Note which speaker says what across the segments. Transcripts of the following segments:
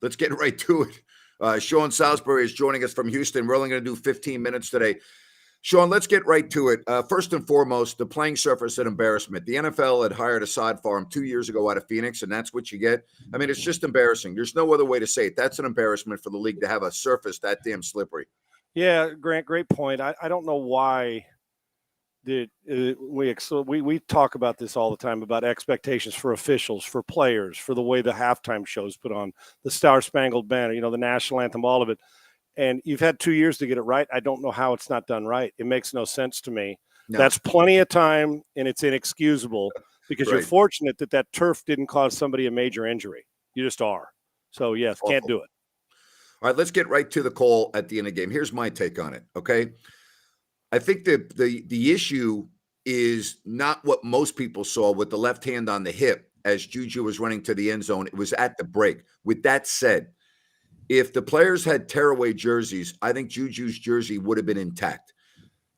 Speaker 1: Let's get right to it. Sean Salisbury is joining us from Houston. We're only going to do 15 minutes today. Sean, let's get right to it. First and foremost, the playing surface an embarrassment. The NFL had hired Assad Farm 2 years ago out of Phoenix, and that's what you get. I mean, it's just embarrassing. There's no other way to say it. That's an embarrassment for the league to have a surface that damn slippery.
Speaker 2: Yeah, Grant, great point. I don't know why we talk about this all the time, about expectations for officials, for players, for the way the halftime shows put on, the Star Spangled Banner, the national anthem, all of it. And you've had 2 years to get it right. I don't know how it's not done right. It makes no sense to me. No. That's plenty of time, and it's inexcusable because You're fortunate that turf didn't cause somebody a major injury. You just are. So, yes, Awful. Can't do it.
Speaker 1: All right, let's get right to the call at the end of the game. Here's my take on it, okay? I think the issue is not what most people saw with the left hand on the hip as Juju was running to the end zone. It was at the break. With that said, if the players had tearaway jerseys, I think Juju's jersey would have been intact.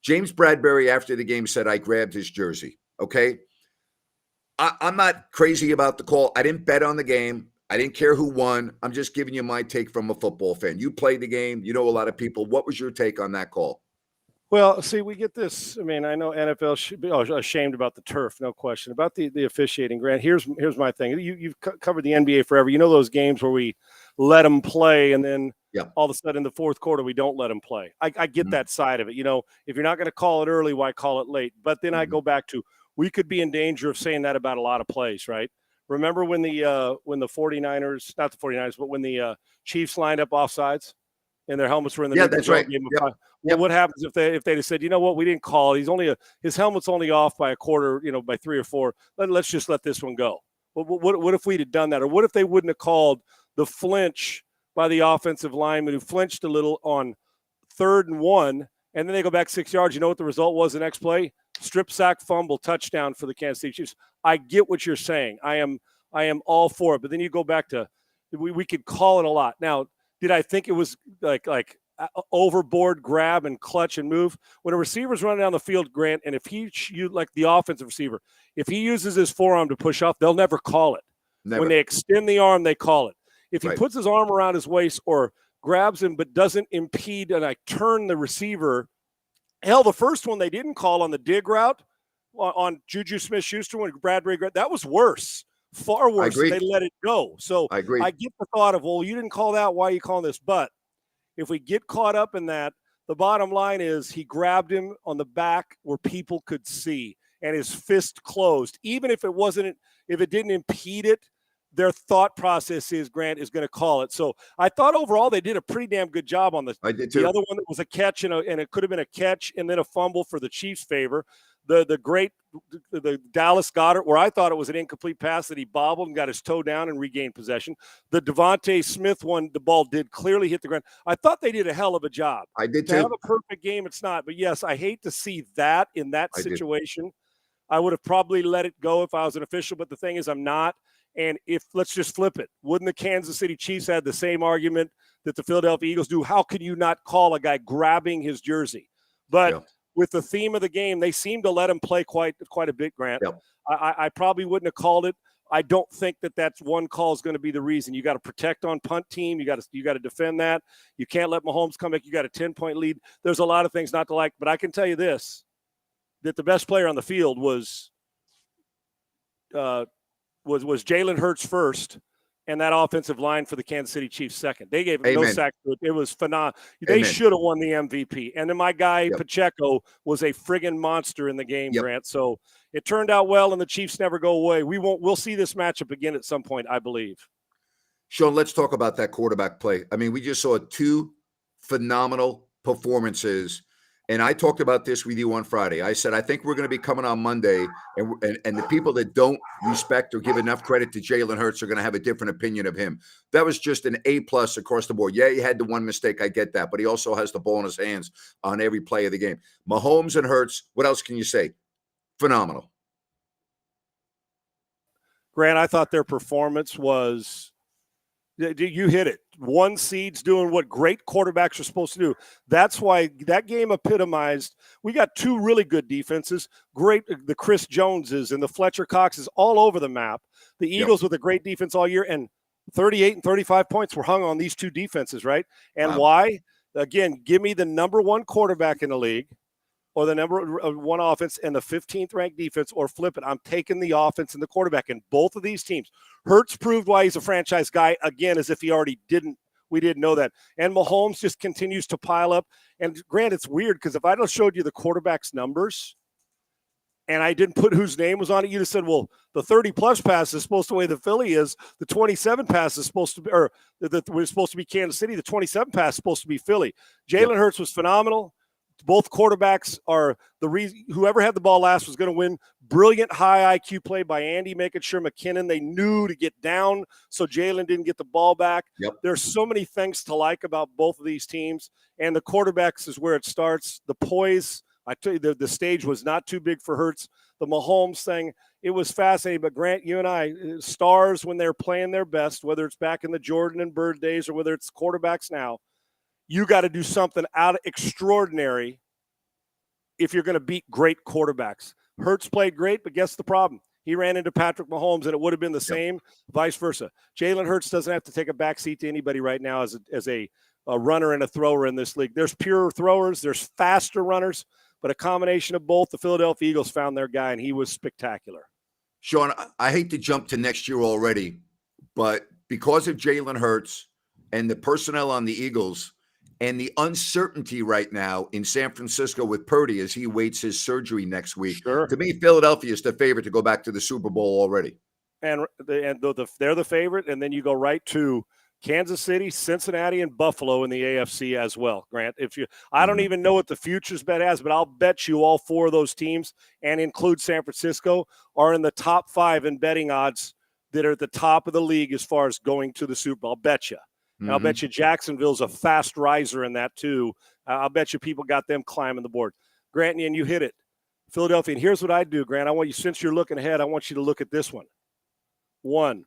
Speaker 1: James Bradbury, after the game, said, I grabbed his jersey, okay? I'm not crazy about the call. I didn't bet on the game. I didn't care who won. I'm just giving you my take from a football fan. You played the game. You know a lot of people. What was your take on that call?
Speaker 2: Well, see, we get this. I mean, I know NFL should be ashamed about the turf, no question. About the officiating, Grant, here's my thing. You've covered the NBA forever. You know those games where we let them play and then all of a sudden in the fourth quarter we don't let them play. I get that side of it. If you're not going to call it early, why call it late? But then I go back to we could be in danger of saying that about a lot of plays, right? Remember when the 49ers, not the 49ers, but when the Chiefs lined up offsides? And their helmets were in the
Speaker 1: that's right.
Speaker 2: Well, what happens if they'd have said, you know what, we didn't call it. His helmet's only off by a quarter, by 3 or 4. Let's just let this one go. What if we'd have done that? Or what if they wouldn't have called the flinch by the offensive lineman who flinched a little on 3rd and 1, and then they go back 6 yards? You know what the result was the next play? Strip sack, fumble, touchdown for the Kansas City Chiefs. I get what you're saying. I am all for it. But then you go back to we could call it a lot. Now, did I think it was like overboard grab and clutch and move? When a receiver's running down the field, Grant, and if you like the offensive receiver, if he uses his forearm to push off, they'll never call it. Never. When they extend the arm, they call it. If he puts his arm around his waist or grabs him but doesn't impede and turn the receiver, hell, the first one they didn't call on the dig route on Juju Smith-Schuster when Bradbury, that was worse. Far worse. They let it go. So I get the thought of, well, you didn't call that. Why are you calling this? But if we get caught up in that, the bottom line is he grabbed him on the back where people could see and his fist closed. Even if it didn't impede it, their thought process is Grant is going to call it. So I thought overall they did a pretty damn good job on
Speaker 1: I did too.
Speaker 2: The other one that was a catch and it could have been a catch and then a fumble for the Chiefs' favor. The Dallas Goedert, where I thought it was an incomplete pass that he bobbled and got his toe down and regained possession. The Devontae Smith one, the ball did clearly hit the ground. I thought they did a hell of a job.
Speaker 1: I did too.
Speaker 2: To have a perfect game, it's not. But yes, I hate to see that in that situation. I would have probably let it go if I was an official, but the thing is I'm not. And let's just flip it. Wouldn't the Kansas City Chiefs have the same argument that the Philadelphia Eagles do? How can you not call a guy grabbing his jersey? But with the theme of the game, they seem to let him play quite a bit, Grant. Yep. I probably wouldn't have called it. I don't think that's one call is going to be the reason. You got to protect on punt team. You got to defend that. You can't let Mahomes come back. You got a 10-point lead. There's a lot of things not to like, but I can tell you this, that the best player on the field was Jalen Hurts first, and that offensive line for the Kansas City Chiefs second. They gave him no sack. It was phenomenal. They should have won the MVP. And then my guy Pacheco was a friggin' monster in the game, Grant. So it turned out well, and the Chiefs never go away. We'll see this matchup again at some point, I believe.
Speaker 1: Sean, let's talk about that quarterback play. I mean, we just saw 2 phenomenal performances. And I talked about this with you on Friday. I said, I think we're going to be coming on Monday, and the people that don't respect or give enough credit to Jalen Hurts are going to have a different opinion of him. That was just an A+ across the board. Yeah, he had the one mistake. I get that. But he also has the ball in his hands on every play of the game. Mahomes and Hurts, what else can you say? Phenomenal.
Speaker 2: Grant, I thought their performance was – you hit it. 1 seed's doing what great quarterbacks are supposed to do. That's why that game epitomized. We got 2 really good defenses. Great, the Chris Joneses and the Fletcher Coxes all over the map. The Eagles with a great defense all year, and 38 and 35 points were hung on these two defenses, right? And
Speaker 1: Wow.
Speaker 2: why? Again, give me the number one quarterback in the league or the number one offense and the 15th ranked defense, or flip it. I'm taking the offense and the quarterback in both of these teams. Hurts proved why he's a franchise guy, again, as if he already didn't. We didn't know that. And Mahomes just continues to pile up. And Grant, it's weird because if I just showed you the quarterback's numbers and I didn't put whose name was on it, you'd have said, well, the 30-plus pass is supposed to be the Philly is. The 27 pass is supposed to be, or we're supposed to be Kansas City. The 27 pass is supposed to be Philly. Jalen Hurts was phenomenal. Both quarterbacks are the reason. Whoever had the ball last was going to win. Brilliant high IQ play by Andy, making sure McKinnon, they knew to get down so Jalen didn't get the ball back.
Speaker 1: Yep.
Speaker 2: There's so many things to like about both of these teams, and the quarterbacks is where it starts. The poise, I tell you, the stage was not too big for Hurts. The Mahomes thing, it was fascinating. But Grant, you and I, stars when they're playing their best, whether it's back in the Jordan and Bird days or whether it's quarterbacks now, you got to do something out of extraordinary if you're going to beat great quarterbacks. Hurts played great, but guess the problem? He ran into Patrick Mahomes, and it would have been the same, vice versa. Jalen Hurts doesn't have to take a backseat to anybody right now as a runner and a thrower in this league. There's pure throwers, there's faster runners, but a combination of both. The Philadelphia Eagles found their guy, and he was spectacular.
Speaker 1: Sean, I hate to jump to next year already, but because of Jalen Hurts and the personnel on the Eagles and the uncertainty right now in San Francisco with Purdy as he waits his surgery next week,
Speaker 2: Sure.
Speaker 1: to me, Philadelphia is the favorite to go back to the Super Bowl already.
Speaker 2: And they're the favorite, and then you go right to Kansas City, Cincinnati, and Buffalo in the AFC as well, Grant. I don't even know what the futures bet has, but I'll bet you all four of those teams, and include San Francisco, are in the top 5 in betting odds that are at the top of the league as far as going to the Super Bowl. I'll bet you. And I'll bet you Jacksonville's a fast riser in that too. I'll bet you people got them climbing the board. Grant, and you hit it. Philadelphia, and here's what I do, Grant. I want you, since you're looking ahead, I want you to look at this one. One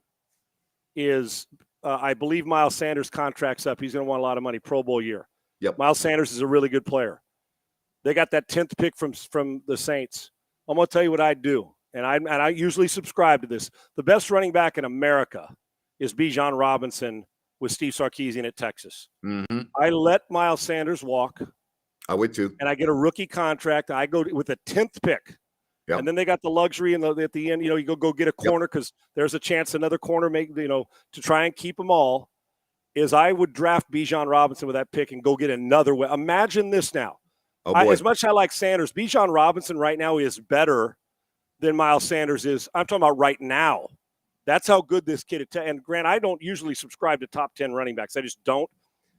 Speaker 2: is I believe Miles Sanders' contract's up. He's going to want a lot of money, Pro Bowl year.
Speaker 1: Yep.
Speaker 2: Miles Sanders is a really good player. They got that 10th pick from the Saints. I'm going to tell you what I do, and I usually subscribe to this. The best running back in America is Bijan Robinson with Steve Sarkisian at Texas.
Speaker 1: Mm-hmm.
Speaker 2: I let Miles Sanders walk.
Speaker 1: I would too.
Speaker 2: And I get a rookie contract. I go with a 10th pick.
Speaker 1: Yep.
Speaker 2: And then they got the luxury at the end, you go get a corner because there's a chance another corner to try and keep them all. Is I would draft Bijan Robinson with that pick and go get another way. Imagine this now.
Speaker 1: Oh, boy.
Speaker 2: As much as I like Sanders, Bijan Robinson right now is better than Miles Sanders is. I'm talking about right now. That's how good this kid is. And Grant, I don't usually subscribe to top 10 running backs. I just don't.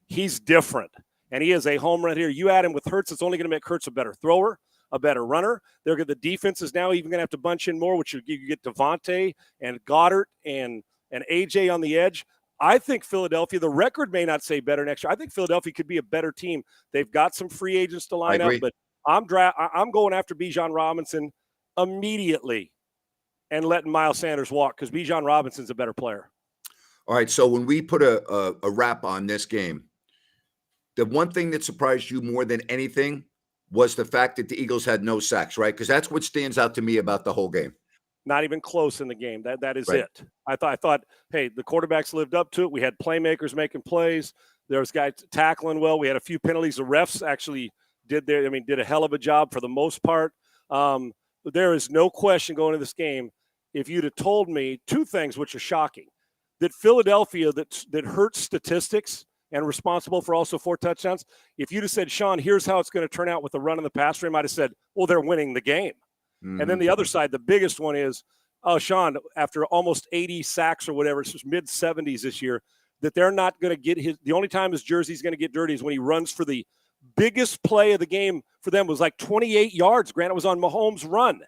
Speaker 2: He's different. And he is a home run here. You add him with Hurts, it's only going to make Hurts a better thrower, a better runner. The defense is now even going to have to bunch in more, which you get Devontae and Goddard and AJ on the edge. I think Philadelphia, the record may not say better next year. I think Philadelphia could be a better team. They've got some free agents to line up, but I'm going after Bijan Robinson immediately and letting Miles Sanders walk because Bijan Robinson's a better player.
Speaker 1: All right, so when we put a wrap on this game, the one thing that surprised you more than anything was the fact that the Eagles had no sacks, right? Because that's what stands out to me about the whole game.
Speaker 2: Not even close in the game. That is
Speaker 1: right.
Speaker 2: it. I thought, hey, the quarterbacks lived up to it. We had playmakers making plays. There was guys tackling well. We had a few penalties. The refs actually did a hell of a job for the most part. But there is no question going into this game. If you'd have told me two things, which are shocking, that Philadelphia, that hurts statistics and responsible for also 4 touchdowns. If you'd have said, Sean, here's how it's going to turn out with the run and the pass frame, I'd have said, well, they're winning the game. Mm-hmm. And then the other side, the biggest one is, oh, Sean, after almost 80 sacks or whatever, it's mid-70s this year, that they're not going to get the only time his jersey's going to get dirty is when he runs for the biggest play of the game for them was like 28 yards. Granted, it was on Mahomes' run.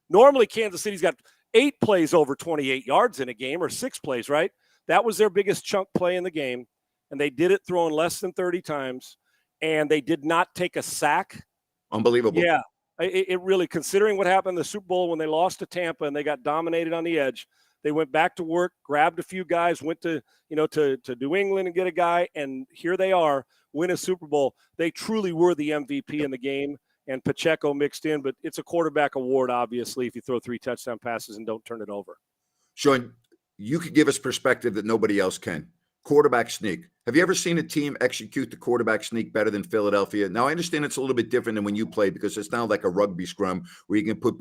Speaker 2: Normally, Kansas City's got 8 plays over 28 yards in a game, or 6 plays, right? That was their biggest chunk play in the game, and they did it throwing less than 30 times, and they did not take a sack.
Speaker 1: Unbelievable.
Speaker 2: Yeah, it really, considering what happened in the Super Bowl when they lost to Tampa and they got dominated on the edge, they went back to work, grabbed a few guys, went to New England and get a guy, and here they are, win a Super Bowl. They truly were the MVP in the game, and Pacheco mixed in, but it's a quarterback award, obviously, if you throw 3 touchdown passes and don't turn it over.
Speaker 1: Sean, you could give us perspective that nobody else can. Quarterback sneak. Have you ever seen a team execute the quarterback sneak better than Philadelphia? Now, I understand it's a little bit different than when you played because it's now like a rugby scrum where you can put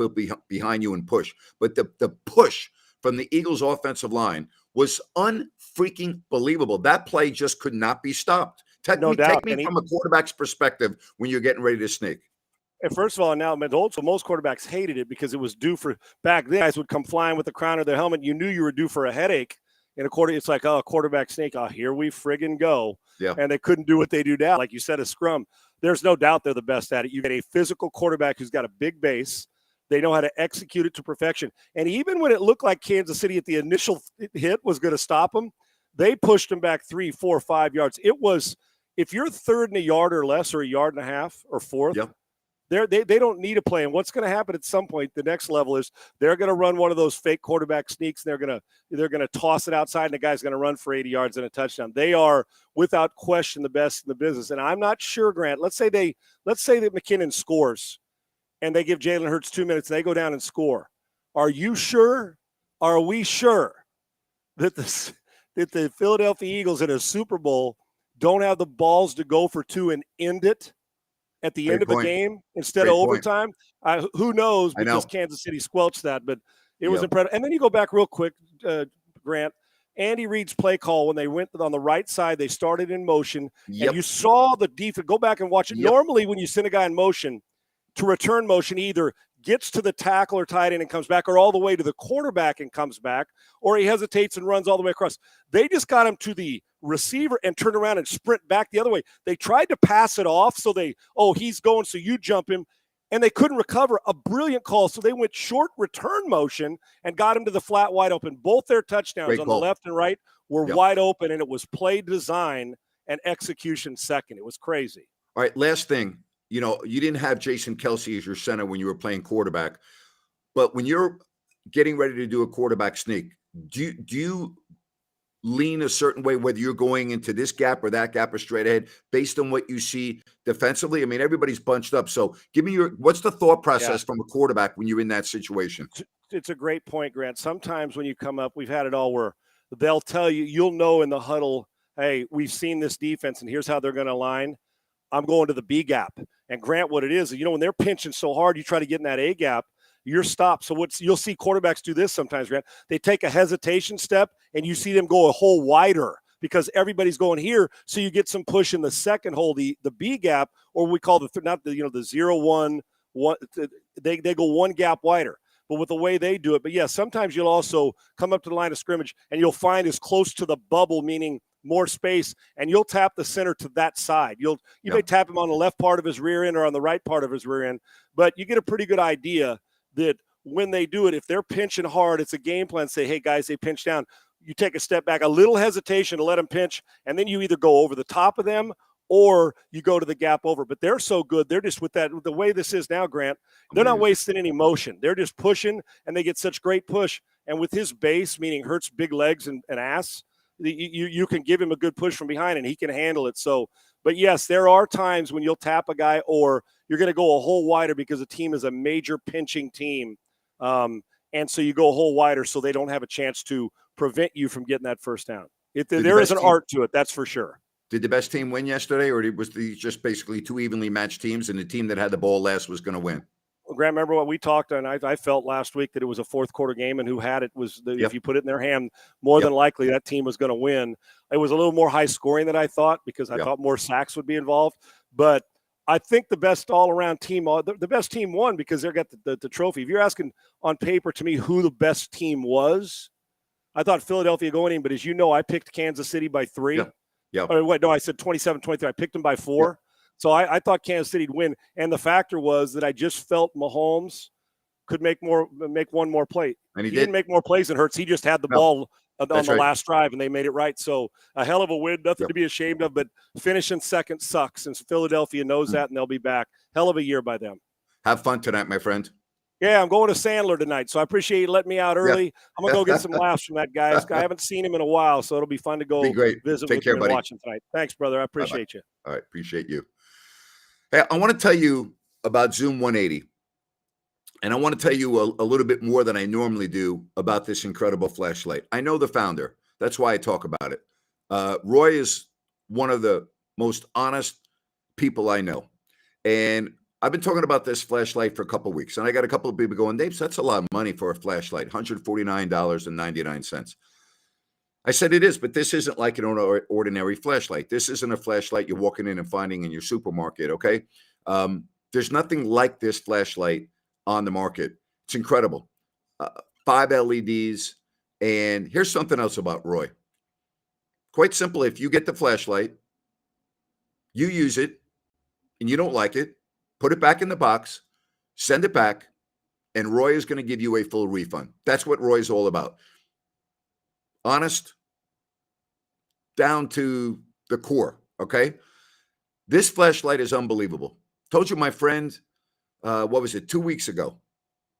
Speaker 1: behind you and push. But the push from the Eagles' offensive line was unfreaking believable. That play just could not be stopped. Take me from a quarterback's perspective when you're getting ready to sneak.
Speaker 2: And first of all, now also most quarterbacks hated it because it was due for back then. Guys would come flying with the crown of their helmet. You knew you were due for a headache. In a quarter, it's like, oh, quarterback sneak. Oh, here we friggin' go.
Speaker 1: Yeah.
Speaker 2: And they couldn't do what they do now. Like you said, a scrum. There's no doubt they're the best at it. You get a physical quarterback who's got a big base. They know how to execute it to perfection. And even when it looked like Kansas City at the initial hit was going to stop them, they pushed them back 3, 4, 5 yards. It was, if you're third and a yard or less, or a yard and a half, or fourth,
Speaker 1: yep.
Speaker 2: They don't need a play. And what's going to happen at some point, the next level is they're going to run one of those fake quarterback sneaks. And they're going to toss it outside, and the guy's going to run for 80 yards and a touchdown. They are, without question, the best in the business. And I'm not sure, Grant. Let's say that McKinnon scores, and they give Jalen Hurts 2 minutes, and they go down and score. Are you sure? Are we sure that the Philadelphia Eagles in a Super Bowl don't have the balls to go for 2 and end it at the end of the game instead of overtime? Who knows, because Kansas City squelched that, but it was incredible. And then you go back real quick, Grant, Andy Reid's play call when they went on the right side, they started in motion, and you saw the defense. Go back and watch it. Normally when you send a guy in motion, to return motion, either gets to the tackle or tight end and comes back, or all the way to the quarterback and comes back, or he hesitates and runs all the way across. They just got him to the receiver and turned around and sprint back the other way. They tried to pass it off, so he's going, so you jump him, and they couldn't recover. A brilliant call, so they went short return motion and got him to the flat wide open. Both their touchdowns on the left and right were wide open, and it was play design and execution second. It was crazy.
Speaker 1: All right, last thing. You didn't have Jason Kelce as your center when you were playing quarterback, but when you're getting ready to do a quarterback sneak, do you lean a certain way, whether you're going into this gap or that gap or straight ahead, based on what you see defensively? I mean, everybody's bunched up. So give me what's the thought process from a quarterback when you're in that situation?
Speaker 2: It's a great point, Grant. Sometimes when you come up, we've had it all where they'll tell you, you'll know in the huddle, hey, we've seen this defense and here's how they're going to line. I'm going to the B gap. And Grant, what it is, when they're pinching so hard, you try to get in that A gap, you're stopped. So you'll see quarterbacks do this sometimes, Grant. They take a hesitation step, and you see them go a hole wider because everybody's going here. So you get some push in the second hole, the B gap, or we call the 0-1. They go one gap wider. But with the way they do it, but yeah, sometimes you'll also come up to the line of scrimmage, and you'll find as close to the bubble, meaning more space, and you'll tap the center to that side. You may tap him on the left part of his rear end or on the right part of his rear end, but you get a pretty good idea that when they do it, if they're pinching hard, it's a game plan. Say, hey guys, they pinch down. You take a step back, a little hesitation to let them pinch, and then you either go over the top of them or you go to the gap over. But they're so good. They're just with the way this is now, Grant, they're not wasting any motion. They're just pushing, and they get such great push. And with his base, meaning Hurts' big legs and ass, you can give him a good push from behind, and he can handle it. So, but yes, there are times when you'll tap a guy, or you're going to go a hole wider because the team is a major pinching team. And so you go a hole wider so they don't have a chance to prevent you from getting that first down. There is an art to it, that's for sure.
Speaker 1: Did the best team win yesterday, or was these just basically two evenly matched teams, and the team that had the ball last was going to win?
Speaker 2: Well, Grant, remember what we talked on? I felt last week that it was a fourth quarter game, and who had it was if you put it in their hand, more than likely that team was going to win. It was a little more high scoring than I thought because I thought more sacks would be involved. But I think the best all-around team, the best team won because they got the trophy. If you're asking on paper to me who the best team was, I thought Philadelphia going in, but as you know, I picked Kansas City by 3.
Speaker 1: Yeah.
Speaker 2: Or wait, no, I said 27-23. I picked them by 4. Yeah. So I thought Kansas City'd win. And the factor was that I just felt Mahomes could make one more play.
Speaker 1: And he
Speaker 2: didn't make more plays than Hurts. He just had the ball on the last drive, and they made it right. So a hell of a win, nothing to be ashamed of, but finishing second sucks. And Philadelphia knows that, and they'll be back. Hell of a year by them.
Speaker 1: Have fun tonight, my friend.
Speaker 2: Yeah, I'm going to Sandler tonight, so I appreciate you letting me out early. Yeah. I'm going to go get some laughs from that guy. I haven't seen him in a while, so it'll be fun to go visit with him and watch him tonight. Thanks, brother. I appreciate you.
Speaker 1: All right, appreciate you. Hey, I want to tell you about Zoom 180. And I want to tell you a little bit more than I normally do about this incredible flashlight. I know the founder. That's why I talk about it. Roy is one of the most honest people I know. And I've been talking about this flashlight for a couple of weeks. And I got a couple of people going, Dave, that's a lot of money for a flashlight, $149.99. I said it is, but this isn't like an ordinary flashlight. This isn't a flashlight you're walking in and finding in your supermarket, okay? There's nothing like this flashlight on the market. It's incredible. 5 LEDs. And here's something else about Roy. Quite simple. If you get the flashlight, you use it, and you don't like it, put it back in the box, send it back, and Roy is going to give you a full refund. That's what Roy's all about. Honest, down to the core, okay? This flashlight is unbelievable. Told you my friend, 2 weeks ago,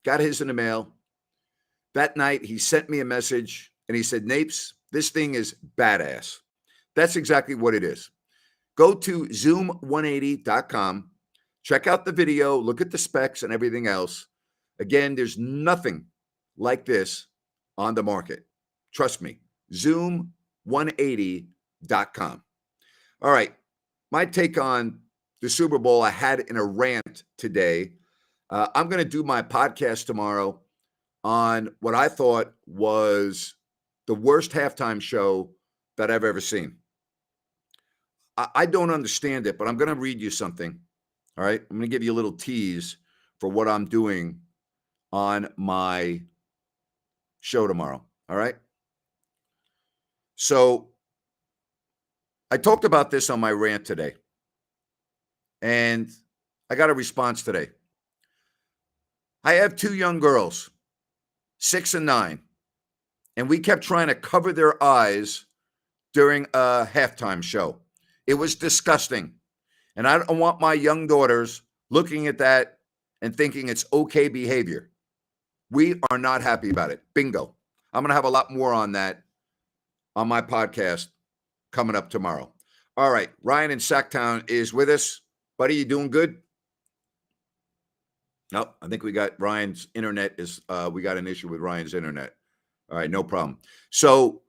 Speaker 1: got his in the mail. That night, he sent me a message, and he said, Napes, this thing is badass. That's exactly what it is. Go to zoom180.com, check out the video, look at the specs and everything else. Again, there's nothing like this on the market. Trust me, zoom180.com. All right, my take on the Super Bowl, I had in a rant today. I'm going to do my podcast tomorrow on what I thought was the worst halftime show that I've ever seen. I don't understand it, but I'm going to read you something. All right. I'm going to give you a little tease for what I'm doing on my show tomorrow. All right. So I talked about this on my rant today, and I got a response today. I have 2 young girls, 6 and 9, and we kept trying to cover their eyes during a halftime show. It was disgusting. And I don't want my young daughters looking at that and thinking it's okay behavior. We are not happy about it. Bingo. I'm going to have a lot more on that on my podcast coming up tomorrow. All right. Ryan in Sacktown is with us. Buddy, you doing good? No, I think we got Ryan's internet we got an issue with Ryan's internet. All right. No problem. So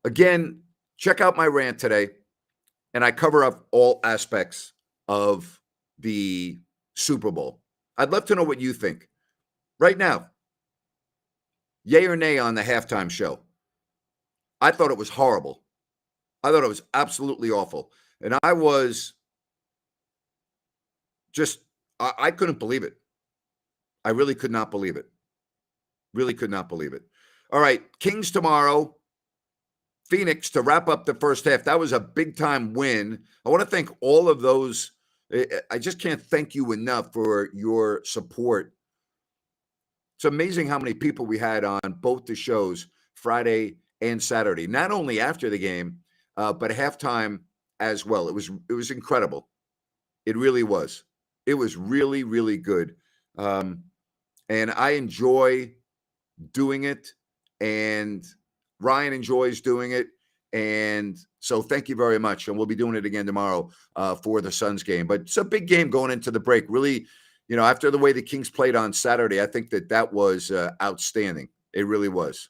Speaker 1: again, check out my rant today. And I cover up all aspects of the Super Bowl. I'd love to know what you think. Right now, yay or nay on the halftime show? I thought it was horrible. I thought it was absolutely awful. And I was just, I couldn't believe it. I really could not believe it. Really could not believe it. All right, Kings tomorrow. Phoenix to wrap up the first half. That was a big-time win. I want to thank all of those. I just can't thank you enough for your support. It's amazing how many people we had on both the shows, Friday and Saturday, not only after the game, but halftime as well. It was incredible. It really was. It was really, really good. And I enjoy doing it, and Ryan enjoys doing it. And so thank you very much. And we'll be doing it again tomorrow for the Suns game. But it's a big game going into the break. Really, after the way the Kings played on Saturday, I think that was outstanding. It really was,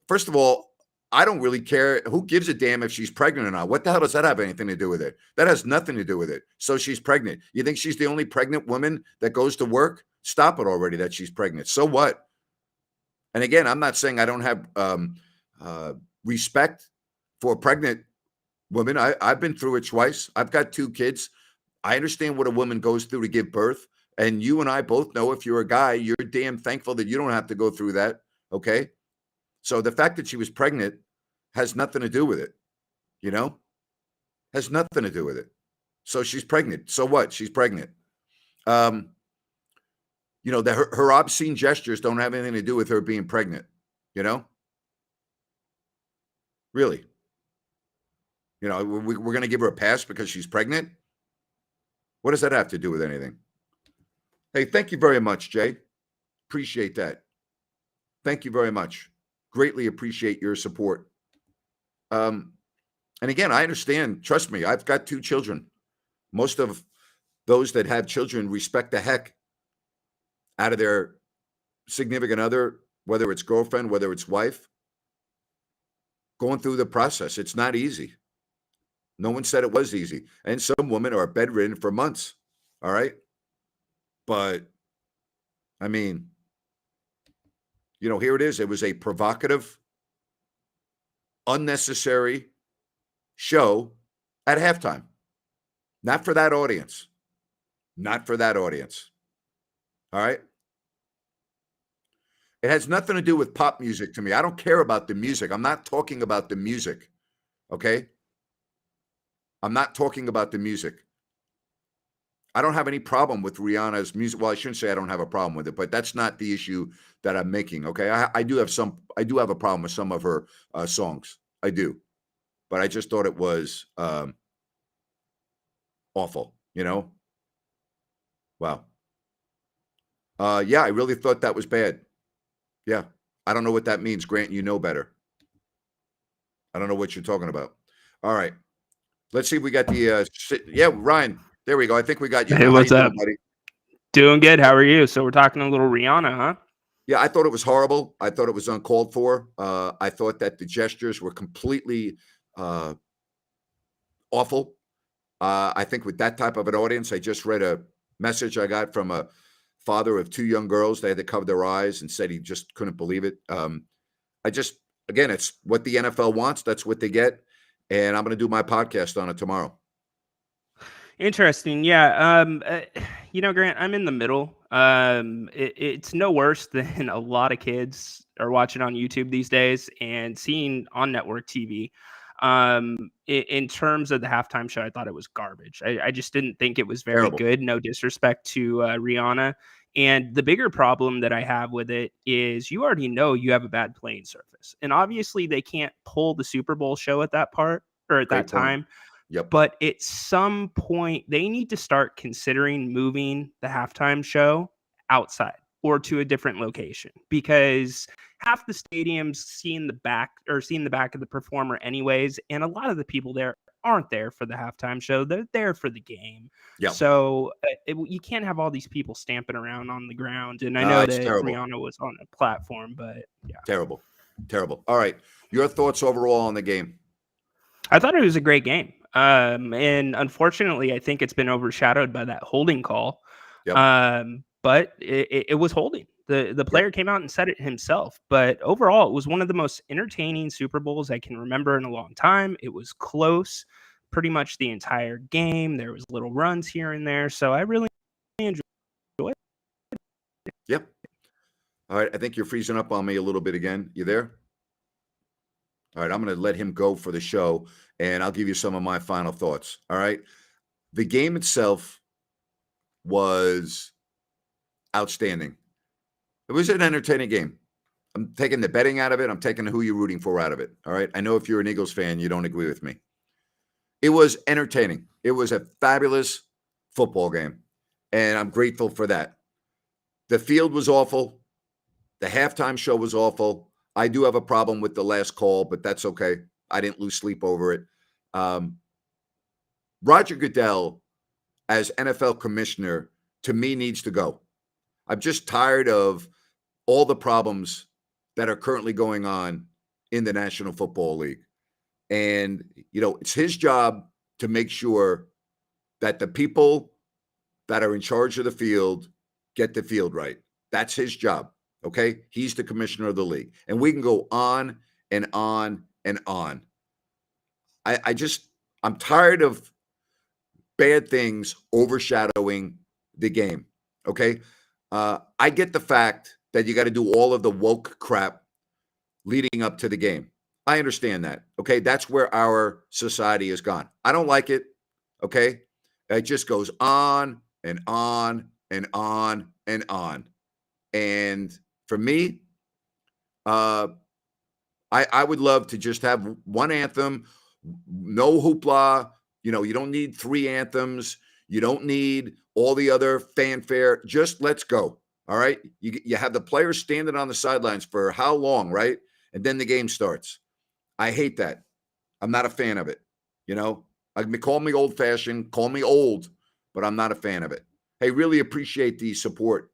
Speaker 1: First of all, I don't really care. Who gives a damn if she's pregnant or not? What the hell does that have anything to do with it? That has nothing to do with it. So she's pregnant. You think she's the only pregnant woman that goes to work? Stop it already that she's pregnant. So what? And again, I'm not saying I don't have respect for pregnant women. I've been through it twice. I've got 2 kids. I understand what a woman goes through to give birth. And you and I both know if you're a guy, you're damn thankful that you don't have to go through that. Okay. So the fact that she was pregnant has nothing to do with it, has nothing to do with it. So she's pregnant. So what? She's pregnant. Her obscene gestures don't have anything to do with her being pregnant, Really. We're going to give her a pass because she's pregnant? What does that have to do with anything? Hey, thank you very much, Jay. Appreciate that. Thank you very much. Greatly appreciate your support. And again, I understand. Trust me, I've got 2 children. Most of those that have children respect the heck out of their significant other, whether it's girlfriend, whether it's wife, going through the process. It's not easy. No one said it was easy. And some women are bedridden for months. All right. But I mean, here it is. It was a provocative, unnecessary show at halftime. Not for that audience. Not for that audience. All right. It has nothing to do with pop music to me. I don't care about the music. I'm not talking about the music. Okay. I'm not talking about the music. I don't have any problem with Rihanna's music. Well, I shouldn't say I don't have a problem with it, but that's not the issue that I'm making. Okay. I do have a problem with some of her songs. I do. But I just thought it was awful, Wow. Yeah, I really thought that was bad. Yeah. I don't know what that means. Grant, you know better. I don't know what you're talking about. All right. Let's see if we got the Ryan. There we go. I think we got you.
Speaker 3: Hey,
Speaker 1: How
Speaker 3: what's
Speaker 1: you
Speaker 3: up?
Speaker 1: doing, buddy?
Speaker 3: Doing good. How are you? So we're talking a little Rihanna, huh?
Speaker 1: Yeah, I thought it was horrible. I thought it was uncalled for. I thought that the gestures were completely awful. I think with that type of an audience, I just read a message I got from a father of 2 young girls. They had to cover their eyes and said he just couldn't believe it. Again, it's what the NFL wants. That's what they get. And I'm going to do my podcast on it tomorrow.
Speaker 3: Interesting. Yeah. Grant, I'm in the middle. It's no worse than a lot of kids are watching on YouTube these days and seeing on network TV. In terms of the halftime show, I thought it was garbage. I just didn't think it was very
Speaker 1: Terrible.
Speaker 3: good. No disrespect to Rihanna. And the bigger problem that I have with it is you already know you have a bad playing surface. And obviously they can't pull the Super Bowl show at that part or at
Speaker 1: Great
Speaker 3: that
Speaker 1: point.
Speaker 3: time.
Speaker 1: Yep.
Speaker 3: But at some point, they need to start considering moving the halftime show outside or to a different location, because half the stadium's seeing the back of the performer anyways. And a lot of the people there aren't there for the halftime show. They're there for the game.
Speaker 1: Yep.
Speaker 3: So you can't have all these people stamping around on the ground. And I know that
Speaker 1: terrible.
Speaker 3: Rihanna was on a platform, but yeah.
Speaker 1: Terrible. All right. Your thoughts overall on the game?
Speaker 3: I thought it was a great game. And unfortunately, I think it's been overshadowed by that holding call.
Speaker 1: Yep.
Speaker 3: But it was holding. The player came out and said it himself. But overall, it was one of the most entertaining Super Bowls I can remember in a long time. It was close pretty much the entire game. There was little runs here and there. So I really enjoyed it.
Speaker 1: Yep. All right. I think you're freezing up on me a little bit again. You there? All right. I'm going to let him go for the show, and I'll give you some of my final thoughts. All right. The game itself was outstanding. It was an entertaining game. I'm taking the betting out of it. I'm taking who you're rooting for out of it. All right. I know if you're an Eagles fan, you don't agree with me. It was entertaining. It was a fabulous football game, and I'm grateful for that. The field was awful. The halftime show was awful. I do have a problem with the last call, but that's okay. I didn't lose sleep over it. Roger Goodell, as NFL commissioner, to me needs to go. I'm just tired of all the problems that are currently going on in the National Football League. And, it's his job to make sure that the people that are in charge of the field get the field right. That's his job. Okay. He's the commissioner of the league, and we can go on and on and on. I'm tired of bad things overshadowing the game. Okay. I get the fact that you got to do all of the woke crap leading up to the game. I understand that. Okay. That's where our society has gone. I don't like it. Okay. It just goes on and on and on and on. And for me, I would love to just have one anthem, no hoopla. You don't need 3 anthems. You don't need all the other fanfare. Just let's go. All right. You have the players standing on the sidelines for how long, right? And then the game starts. I hate that. I'm not a fan of it. Call me old fashioned, call me old, but I'm not a fan of it. Hey, really appreciate the support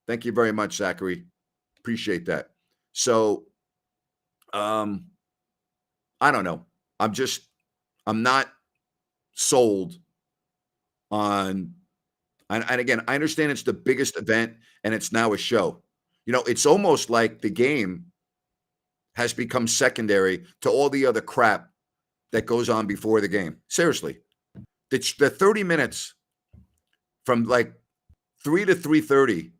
Speaker 1: Thank you very much, Zachary. Appreciate that. So, I don't know. I'm not sold on, and again, I understand it's the biggest event and it's now a show. It's almost like the game has become secondary to all the other crap that goes on before the game. Seriously, the 30 minutes from like 3 to 3:30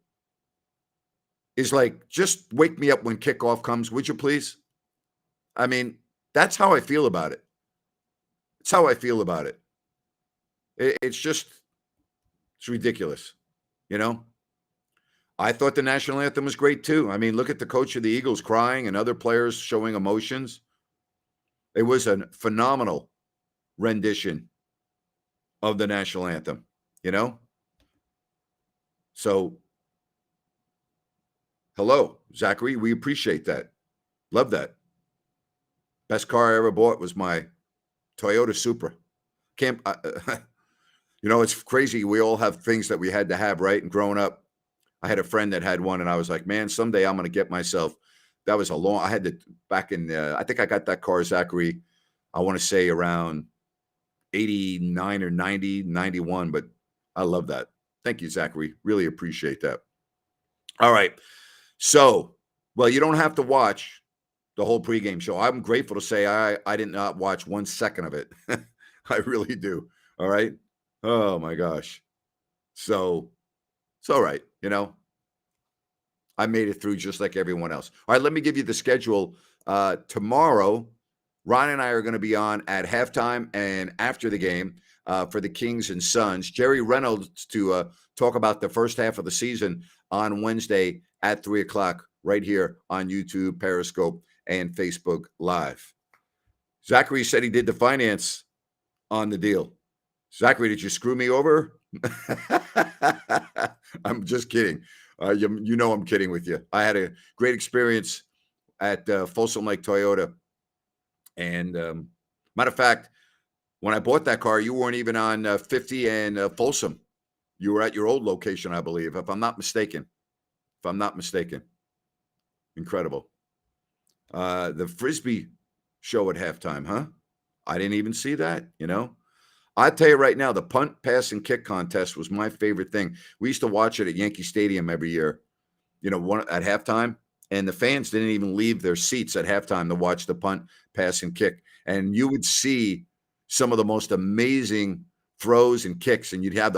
Speaker 1: is like, just wake me up when kickoff comes, would you please? I mean, that's how I feel about it. It's how I feel about it. It's ridiculous, I thought the national anthem was great too. I mean, look at the coach of the Eagles crying and other players showing emotions. It was a phenomenal rendition of the national anthem, So, hello, Zachary. We appreciate that. Love that. Best car I ever bought was my Toyota Supra. It's crazy. We all have things that we had to have, right? And growing up, I had a friend that had one, and I was like, man, someday I'm going to get myself. That was I had to, back in, I think I got that car, Zachary, I want to say around 89 or 90, 91, but I love that. Thank you, Zachary. Really appreciate that. All right. So, well, you don't have to watch the whole pregame show. I'm grateful to say I did not watch 1 second of it. I really do. All right. Oh my gosh. So it's all right. I made it through just like everyone else. All right. Let me give you the schedule. Tomorrow, Ron and I are going to be on at halftime and after the game for the Kings and Suns. Jerry Reynolds to talk about the first half of the season on Wednesday at 3:00 right here on YouTube, Periscope, and Facebook Live. Zachary said he did the finance on the deal. Zachary, did you screw me over? I'm just kidding. I'm kidding with you. I had a great experience at Folsom Lake Toyota. And matter of fact, when I bought that car, you weren't even on 50 and Folsom. You were at your old location, I believe, if I'm not mistaken. Incredible. The Frisbee show at halftime, huh? I didn't even see that, I tell you right now, the punt, pass, and kick contest was my favorite thing. We used to watch it at Yankee Stadium every year, one at halftime, and the fans didn't even leave their seats at halftime to watch the punt, pass, and kick. And you would see some of the most amazing throws and kicks, and you'd have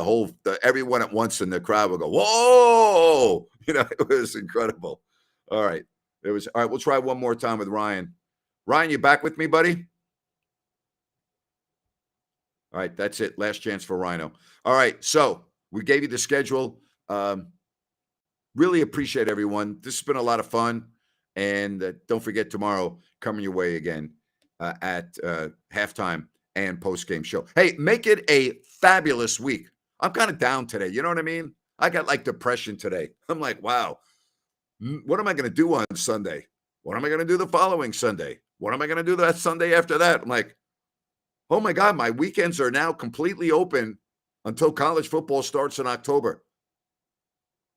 Speaker 1: everyone at once in the crowd would go, whoa! It was incredible. All right. All right, we'll try one more time with Ryan. Ryan, you back with me, buddy? All right, that's it. Last chance for Rhino. All right, so we gave you the schedule. Really appreciate everyone. This has been a lot of fun. And don't forget tomorrow, coming your way again at halftime and post-game show. Hey, make it a fabulous week. I'm kind of down today. You know what I mean? I got like depression today. I'm like, wow, what am I going to do on Sunday? What am I going to do the following Sunday? What am I going to do that Sunday after that? I'm like, oh my God, my weekends are now completely open until college football starts in October.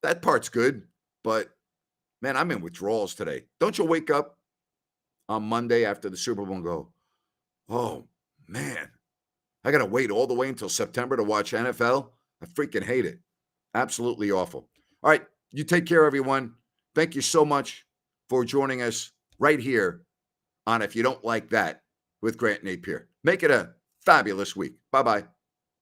Speaker 1: That part's good, but man, I'm in withdrawals today. Don't you wake up on Monday after the Super Bowl and go, oh man, I got to wait all the way until September to watch NFL? I freaking hate it. Absolutely awful. All right, you take care, everyone. Thank you so much for joining us right here on If You Don't Like That with Grant Napier. Make it a fabulous week. Bye-bye.